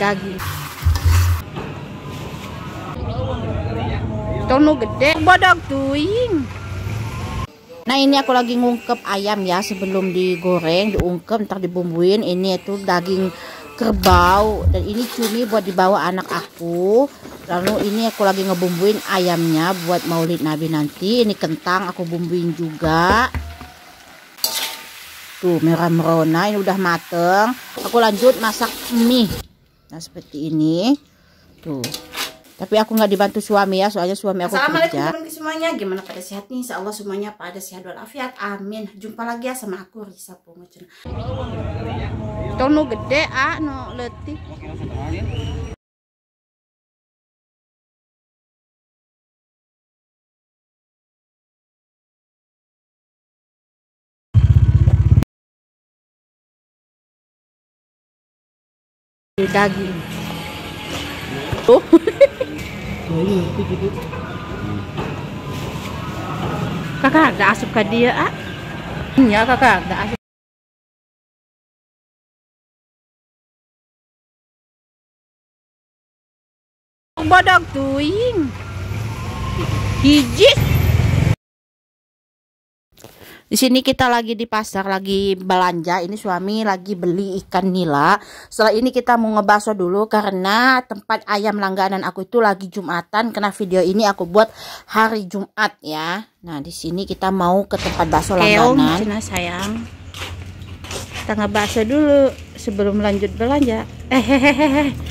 daging. Tono gede, bodoh tuing. Nah ini aku lagi ngungkep ayam ya, sebelum digoreng, diungkep, ntar dibumbuin. Ini itu daging kerbau dan ini cumi buat dibawa anak aku. Lalu ini aku lagi ngebumbuin ayamnya buat Maulid Nabi nanti. Ini kentang aku bumbuin juga. Tuh merah merona, ini udah mateng. Aku lanjut masak mie. Nah seperti ini. Tuh. Tapi aku nggak dibantu suami ya, soalnya suami aku kerja. Assalamualaikum teman-teman semuanya, gimana pada sehat nih? Insya Allah semuanya pada sehat walafiat, amin. Jumpa lagi ya sama aku Risa Pungocen. Tono gede no letih. Daging. Tuh. Kakak ada asup ke dia ya kakak ada asup. Bodoh tuing hiji. Di sini kita lagi di pasar, lagi belanja. Ini suami lagi beli ikan nila. Setelah ini kita mau ngebakso dulu karena tempat ayam langganan aku itu lagi Jumatan. Karena video ini aku buat hari Jumat ya. Nah di sini kita mau ke tempat bakso langganan. Cina sayang, kita ngebakso dulu sebelum lanjut belanja.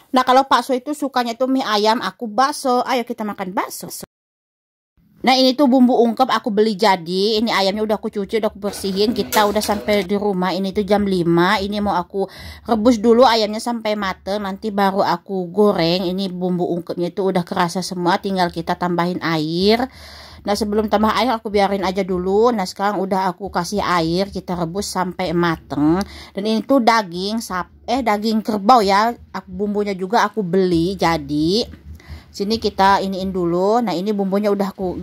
Nah kalau bakso itu sukanya tuh mie ayam, aku bakso. Ayo kita makan bakso. Nah ini tuh bumbu ungkep aku beli jadi. Ini ayamnya udah aku cuci, udah aku bersihin. Kita udah sampai di rumah. Ini tuh jam 5. Ini mau aku rebus dulu ayamnya sampai mateng. Nanti baru aku goreng. Ini bumbu ungkepnya itu udah kerasa semua. Tinggal kita tambahin air. Nah sebelum tambah air aku biarin aja dulu. Nah sekarang udah aku kasih air. Kita rebus sampai mateng. Dan ini tuh daging daging kerbau ya. Bumbunya juga aku beli jadi. Sini kita iniin dulu. Nah ini bumbunya udah aku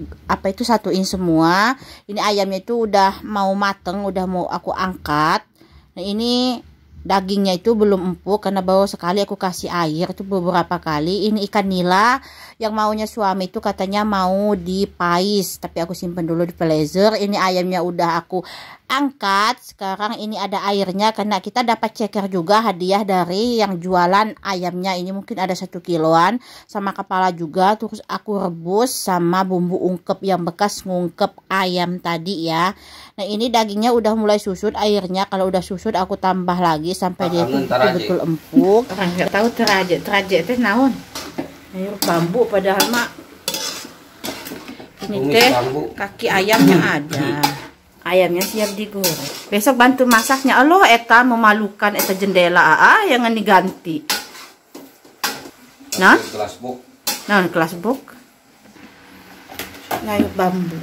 satuin semua. Ini ayamnya itu udah mau mateng, udah mau aku angkat. Nah ini dagingnya itu belum empuk karena baru sekali aku kasih air itu beberapa kali. Ini ikan nila yang maunya suami itu katanya mau dipais, tapi aku simpen dulu di freezer. Ini ayamnya udah aku angkat. Sekarang ini ada airnya karena kita dapat ceker juga hadiah dari yang jualan ayamnya. Ini mungkin ada 1 kiloan sama kepala juga. Terus aku rebus sama bumbu ungkep yang bekas ngungkep ayam tadi ya. Nah ini dagingnya udah mulai susut airnya. Kalau udah susut aku tambah lagi sampai dia betul-betul empuk. Orang nggak tahu teraje itu naon. Air bambu padahal mak. Ini teh kaki ayamnya ada. Ayamnya siap digoreng. Besok bantu masaknya. Allah eta memalukan, eta jendela yang diganti. Nah, kelas book. Ngayuk bambu.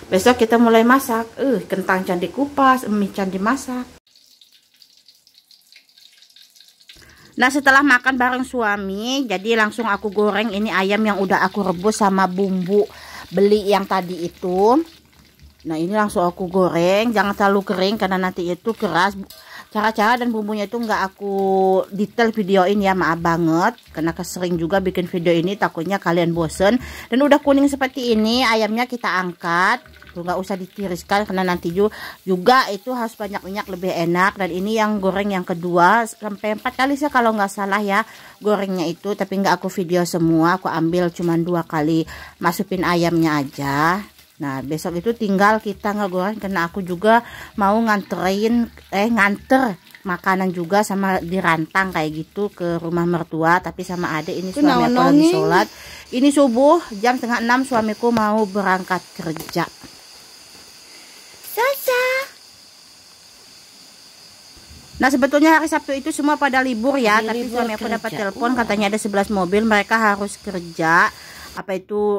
Besok kita mulai masak. Kentang can dikupas, mie can dimasak. Nah setelah makan bareng suami, jadi langsung aku goreng ini ayam yang udah aku rebus sama bumbu beli yang tadi itu. Nah ini langsung aku goreng, jangan terlalu kering karena nanti itu keras. Cara-cara dan bumbunya itu nggak aku detail videoin ya, maaf banget. Karena kesering juga bikin video ini, takutnya kalian bosen. Dan udah kuning seperti ini, ayamnya kita angkat. Tuh nggak usah ditiriskan karena nanti juga itu harus banyak minyak lebih enak. Dan ini yang goreng yang kedua, sampai 4 kali sih kalau nggak salah ya gorengnya itu. Tapi nggak aku video semua, aku ambil cuma 2 kali masukin ayamnya aja. Nah besok itu tinggal kita ngegoreng karena aku juga mau nganter makanan juga sama dirantang kayak gitu ke rumah mertua. Tapi sama adek ini suami aku lagi sholat. Ini subuh jam 5:30 suamiku mau berangkat kerja. Sasa. Nah sebetulnya hari Sabtu itu semua pada libur ya. Tapi suami aku dapat telepon katanya ada 11 mobil mereka harus kerja.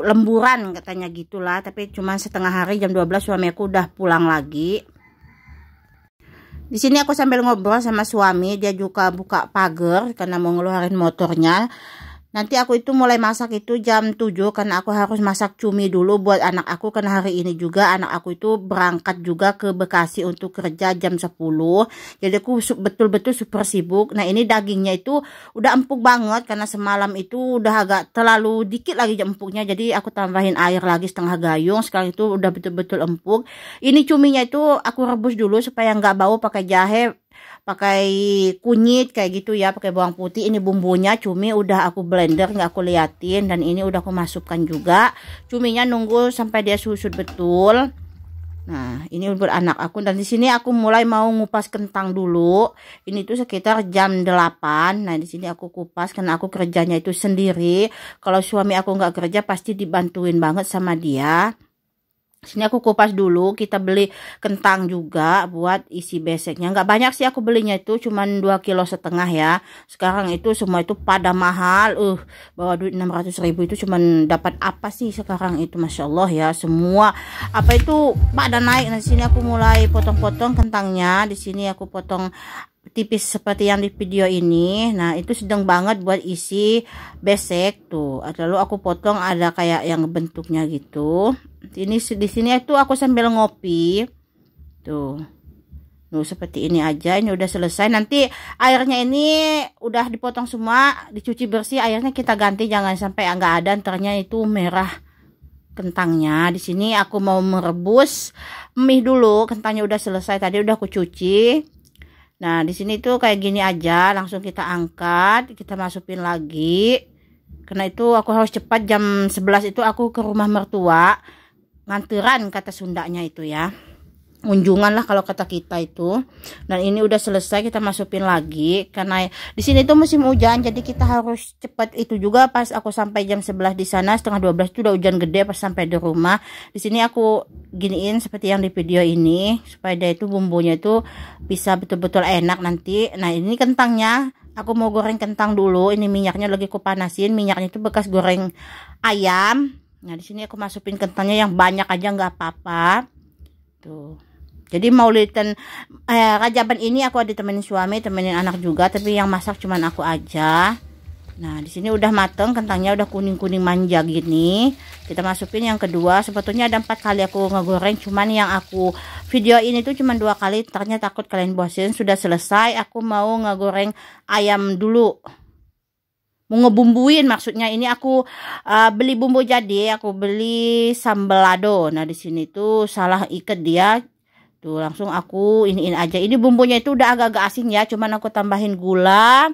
Lemburan katanya gitulah, tapi cuma setengah hari jam 12 suami aku udah pulang lagi. Di sini aku sambil ngobrol sama suami, dia juga buka pagar karena mau ngeluarin motornya. Nanti aku itu mulai masak itu jam 7 karena aku harus masak cumi dulu buat anak aku, karena hari ini juga anak aku itu berangkat juga ke Bekasi untuk kerja jam 10. Jadi aku betul-betul super sibuk. Nah, ini dagingnya itu udah empuk banget karena semalam itu udah agak terlalu dikit lagi empuknya. Jadi aku tambahin air lagi setengah gayung. Sekarang itu udah betul-betul empuk. Ini cuminya itu aku rebus dulu supaya nggak bau, pakai jahe, pakai kunyit kayak gitu ya, pakai bawang putih. Ini bumbunya, cumi udah aku blender, nggak aku liatin, dan ini udah aku masukkan juga. Cuminya nunggu sampai dia susut betul. Nah, ini buat anak aku. Dan di sini aku mulai mau ngupas kentang dulu. Ini tuh sekitar jam 8. Nah, di sini aku kupas karena aku kerjanya itu sendiri. Kalau suami aku nggak kerja pasti dibantuin banget sama dia. Sini aku kupas dulu. Kita beli kentang juga buat isi beseknya. Nggak banyak sih aku belinya, itu cuman 2,5 kg ya. Sekarang itu semua itu pada mahal. Bawa duit 600.000 itu cuman dapat apa sih sekarang itu, Masya Allah ya. Semua apa itu pada naik. Nah, sini aku mulai potong-potong kentangnya. Di sini aku potong tipis seperti yang di video ini. Nah, itu sedang banget buat isi besek tuh. Lalu aku potong ada kayak yang bentuknya gitu. Ini di sini itu aku sambil ngopi tuh. Seperti ini aja. Ini udah selesai. Nanti airnya ini udah dipotong semua, dicuci bersih, airnya kita ganti, jangan sampai nggak ada ternyata itu merah kentangnya. Di sini aku mau merebus mie dulu. Kentangnya udah selesai, tadi udah aku cuci. Nah, di sini tuh kayak gini aja, langsung kita angkat, kita masukin lagi. Karena itu aku harus cepat, jam 11 itu aku ke rumah mertua. Nganteran kata Sundanya itu ya. Unjungan lah kalau kata kita itu. Dan ini udah selesai, kita masukin lagi. Karena di sini tuh musim hujan, jadi kita harus cepat itu juga. Pas aku sampai jam 11 di sana, setengah 12 itu udah hujan gede pas sampai di rumah. Di sini aku giniin seperti yang di video ini, supaya dia itu bumbunya itu bisa betul-betul enak nanti. Nah, ini kentangnya aku mau goreng kentang dulu. Ini minyaknya lagi aku panasin. Minyaknya itu bekas goreng ayam. Nah, di sini aku masukin kentangnya yang banyak aja, nggak apa-apa. Tuh. Jadi maulidan Rajaban ini aku ditemenin suami, temenin anak juga, tapi yang masak cuman aku aja. Nah, di sini udah mateng, kentangnya udah kuning-kuning manja gini. Kita masukin yang kedua. Sebetulnya ada 4 kali aku ngegoreng, cuman yang aku video ini tuh cuman 2 kali. Ternyata takut kalian bosan. Sudah selesai, aku mau ngegoreng ayam dulu. Mau ngebumbuin, maksudnya ini aku beli bumbu jadi, aku beli sambal lado. Nah, di sini tuh salah ikat dia. Tuh, langsung aku iniin aja. Ini bumbunya itu udah agak-agak asin ya, cuman aku tambahin gula,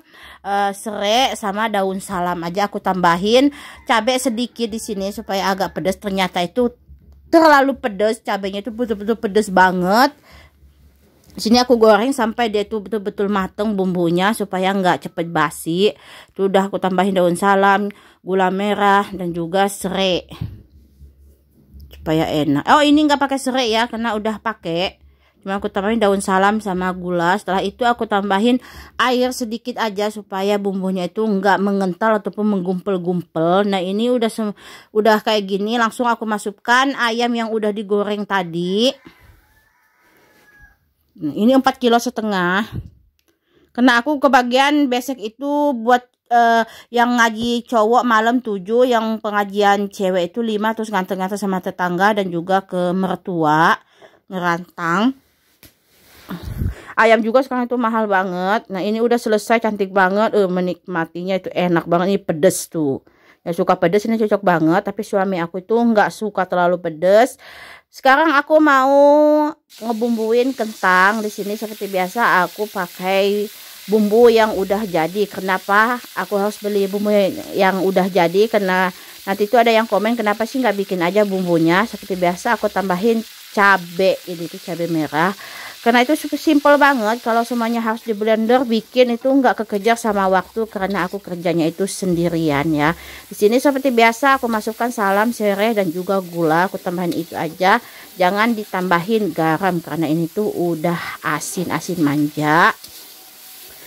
serai sama daun salam aja aku tambahin. Cabai sedikit di sini supaya agak pedas. Ternyata itu terlalu pedas, cabainya itu betul-betul pedas banget. Di sini aku goreng sampai dia itu betul-betul mateng bumbunya supaya nggak cepet basi. Tuh udah aku tambahin daun salam, gula merah, dan juga serai supaya enak. Oh, ini nggak pakai serai ya karena udah pakai. Cuma aku tambahin daun salam sama gula. Setelah itu aku tambahin air sedikit aja supaya bumbunya itu nggak mengental ataupun menggumpel-gumpel. Nah, ini udah kayak gini. Langsung aku masukkan ayam yang udah digoreng tadi. Ini 4,5 kg. Karena aku kebagian besek itu buat yang ngaji cowok malam 7, yang pengajian cewek itu 5, terus nganter-nganter sama tetangga dan juga ke mertua ngerantang. Ayam juga sekarang itu mahal banget. Nah, ini udah selesai, cantik banget. Menikmatinya itu enak banget. Ini pedes tuh. Yang suka pedes ini cocok banget, tapi suami aku itu nggak suka terlalu pedes. Sekarang aku mau ngebumbuin kentang. Di sini seperti biasa aku pakai bumbu yang udah jadi. Kenapa aku harus beli bumbu yang udah jadi? Karena nanti itu ada yang komen kenapa sih nggak bikin aja bumbunya. Seperti biasa aku tambahin cabai, ini tuh cabai merah. Karena itu simple banget. Kalau semuanya harus di blender bikin itu nggak kekejar sama waktu karena aku kerjanya itu sendirian ya. Di sini seperti biasa aku masukkan salam, serai, dan juga gula. Aku tambahin itu aja. Jangan ditambahin garam karena ini tuh udah asin-asin manja.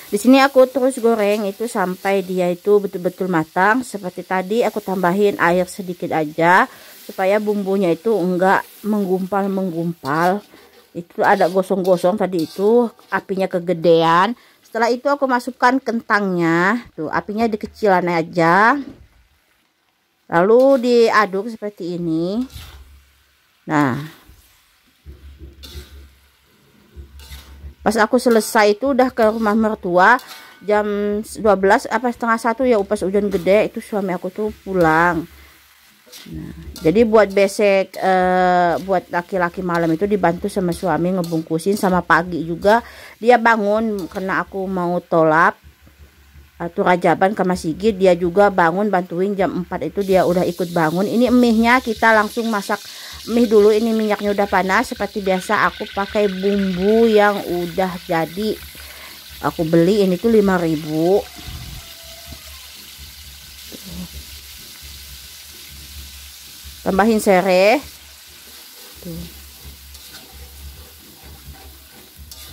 Di sini aku terus goreng itu sampai dia itu betul-betul matang. Seperti tadi aku tambahin air sedikit aja supaya bumbunya itu enggak menggumpal-menggumpal. Itu ada gosong-gosong tadi itu, apinya kegedean. Setelah itu aku masukkan kentangnya. Tuh, apinya dikecilan aja. Lalu diaduk seperti ini. Nah, pas aku selesai itu udah ke rumah mertua jam 12 apa setengah 1 ya, pas hujan gede itu suami aku tuh pulang. Nah, jadi buat besek buat laki-laki malam itu dibantu sama suami ngebungkusin, sama pagi juga dia bangun karena aku mau tolap atau rajaban ke masjid, dia juga bangun bantuin jam 4 itu dia udah ikut bangun. Ini mie-nya kita langsung masak mie dulu, ini minyaknya udah panas. Seperti biasa aku pakai bumbu yang udah jadi, aku beli ini tuh 5.000. Tambahin sereh. Tuh.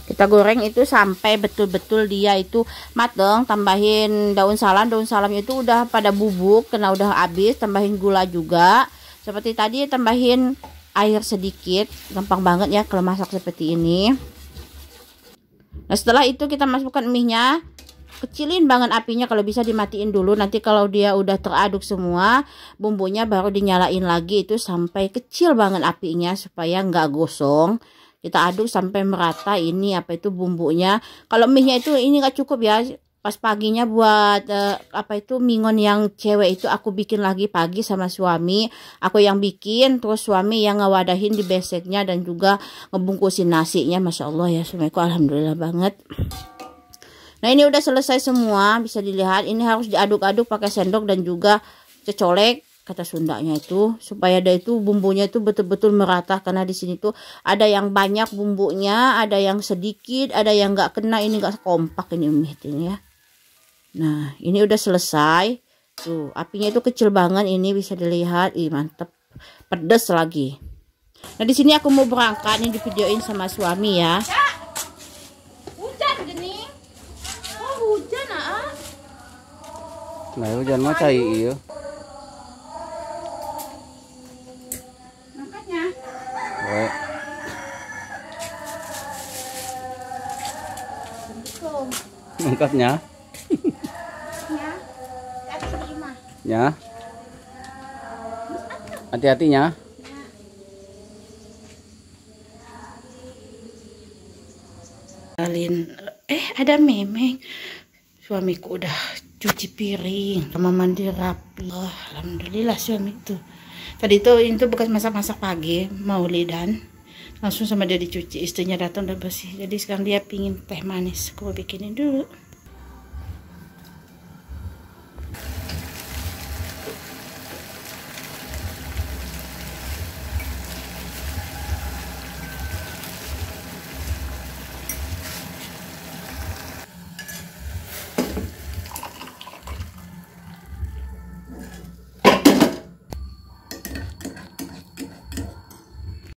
Kita goreng itu sampai betul-betul dia itu mateng. Tambahin daun salam. Daun salamnya itu udah pada bubuk karena udah habis. Tambahin gula juga. Seperti tadi tambahin air sedikit. Gampang banget ya kalau masak seperti ini. Nah, setelah itu kita masukkan mie-nya. Kecilin banget apinya, kalau bisa dimatiin dulu. Nanti kalau dia udah teraduk semua bumbunya baru dinyalain lagi, itu sampai kecil banget apinya supaya nggak gosong. Kita aduk sampai merata ini apa itu bumbunya. Kalau mie-nya itu ini nggak cukup ya. Pas paginya buat apa itu mingon yang cewek itu aku bikin lagi pagi sama suami. Aku yang bikin, terus suami yang ngewadahin di beseknya dan juga ngebungkusin nasinya. Masya Allah ya suamiku, alhamdulillah banget. Nah, ini udah selesai semua, bisa dilihat. Ini harus diaduk-aduk pakai sendok dan juga cecolek kata Sundanya itu, supaya ada itu bumbunya itu betul-betul merata. Karena di sini tuh ada yang banyak bumbunya, ada yang sedikit, ada yang nggak kena. Ini nggak kompak ini mie ini ya. Nah, ini udah selesai. Tuh, apinya itu kecil banget, ini bisa dilihat. Ih, mantep. Pedes lagi. Nah, di sini aku mau berangkat, ini di videoin sama suami ya. Nah, hujan mah cai iya. Angkatnya. Baik. Angkatnya. Ya. Ya. Hati-hatinya. Ada memeng. Suamiku udah cuci piring sama mandi rapi. Oh, alhamdulillah suami itu. Tadi itu bekas masak-masak pagi maulidan. Langsung sama dia dicuci, istrinya datang udah bersih. Jadi sekarang dia pingin teh manis. Aku mau bikinin dulu.